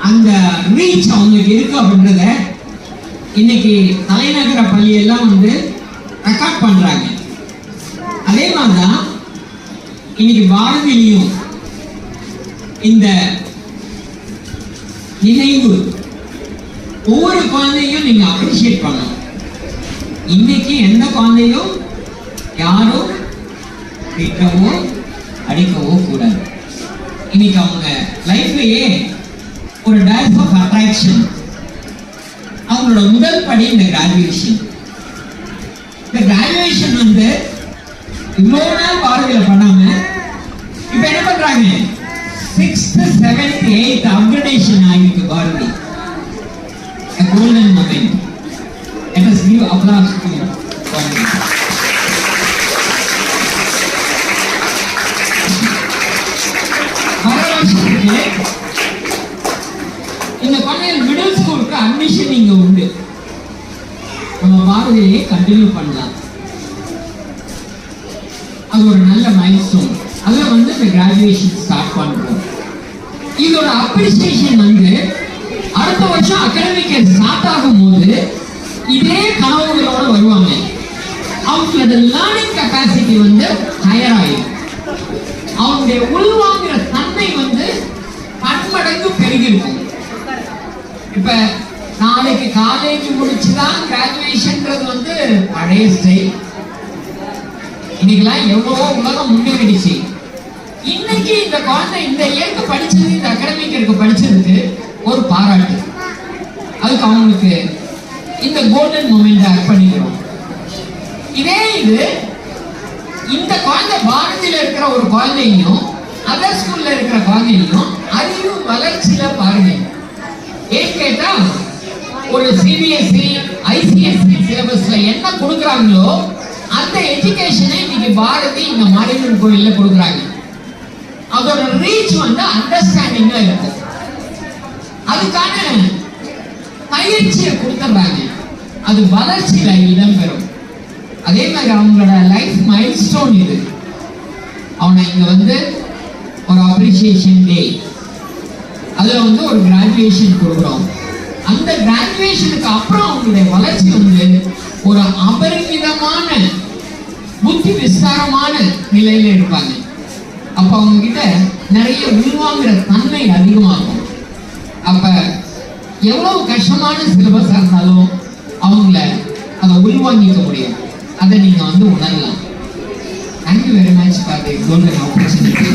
அந்த ரீச் அவங்களுக்கு இருக்கு அப்படின்றத இன்னைக்கு தலைநகர பள்ளியெல்லாம் வந்து ரெக்கார்ட் பண்றாங்க. அதே மாதிரிதான் இன்னைக்கு பாரதியிலையும் இந்த நினைவு ஒவ்வொரு குழந்தையும் நீங்க அப்ரிஷியேட் பண்ணணும். இன்னைக்கு எந்த குழந்தையும் யாரும் திட்டவோ அடிக்கவோ கூடாது. இன்னைக்கு அவங்க லைஃப்லயே ஒரு டைரக்ட் ஆஃப் அட்ராக்ஷன். அவங்களோட முதல் படி இந்த கிராஜுவேஷன். இந்த கிராஜுவேஷன் வந்து இவ்வளவு நாள் பாரதியில பண்ணாம இப்ப என்ன பண்றாங்க? 6th 7th 8th அப்கிரேடேஷன் ஆகிருக்கு Bharathi. A golden moment. Let us give applause to Bharati. இந்த குழந்தைகள் மிடில் ஸ்கூலுக்கு அட்மிஷன் இங்க உண்டு. நம்ம பாரதியிலேயே கண்டினியூ பண்ணலாம். அது ஒரு நல்ல மைல்ஸ்டோன். அதுல வந்து இந்த கிராஜுவேஷன் ஸ்டார்ட் பண்றோம். இதோட அப்ரிசியேஷன் வந்து அடுத்த வருஷம் அகாடமிக் இயர் ஸ்டார்ட் ஆகும் போது இதே கனவுகளோட வருவாங்க. அவங்களோட லேர்னிங் கெப்பாசிட்டி வந்து ஹையர் ஆகும். அவங்களுடைய உள்வாங்குற தன்மை வந்து பன்மடங்கு பெருகிருக்கும். இப்ப நாளைக்கு காலேஜ் முடிச்சுதான் கிராஜுவேஷன்ன்றது வந்து பழைய ஸ்டைல். இன்னைக்கெல்லாம் எவ்வளவோ உலகம் முன்னேறிடுச்சு. இன்னைக்கு இந்த குழந்தை இந்த இயற்கை படிச்சது, இந்த அகாடமிக் இயற்கை படிச்சதுக்கு ஒரு பாராட்டு. அதுக்கு அவங்களுக்கு இந்த கோல்டன் மொமெண்ட் அர்ப்பணிக்கிறோம். இதே இது இந்த குழந்தை பாரதியில இருக்கிற ஒரு குழந்தையும் அதர் ஸ்கூல்ல இருக்கிற குழந்தையும் அறிவு வளர்ச்சியில பாருங்க. ஏன் கேட்டா ஒரு சிபிஎஸ்இ ஐசிஎஸ்இ சிலபஸ்ல என்ன கொடுக்குறாங்களோ அந்த எஜுகேஷனை இன்னைக்கு பாரதி இந்த மாரியம்மன் கோயில்ல கொடுக்குறாங்க. அதோட ரீச் வந்து அண்டர்ஸ்டாண்டிங்ல இருக்கும். அதுக்கான பயிற்சியை கொடுத்துறாங்க. அது வளர்ச்சியில இடம்பெறும். அதே மாதிரி அவங்களோட லைஃப் மைல்ஸ்டோன் இது. அவனை இங்க வந்து ஒரு அப்ரிசியேஷன் டே, அதுல வந்து ஒரு கிராஜுவேஷன் கொடுக்குறோம். அந்த கிராஜுவேஷனுக்கு அப்புறம் அவங்களுடைய வளர்ச்சி வந்து ஒரு அபரிமிதமான புத்தி விஸ்தாரமான நிலையில இருப்பாங்க. அப்ப அவங்க கிட்ட நிறைய உள்வாங்குற தன்மை அதிகமாகும். அப்ப எவ்வளவு கஷ்டமான சிலபஸா இருந்தாலும் அவங்கள அதை உள்வாங்கிக்க முடியும். அதை நீங்க வந்து உணரலாம். Thank you very much for the golden opportunity.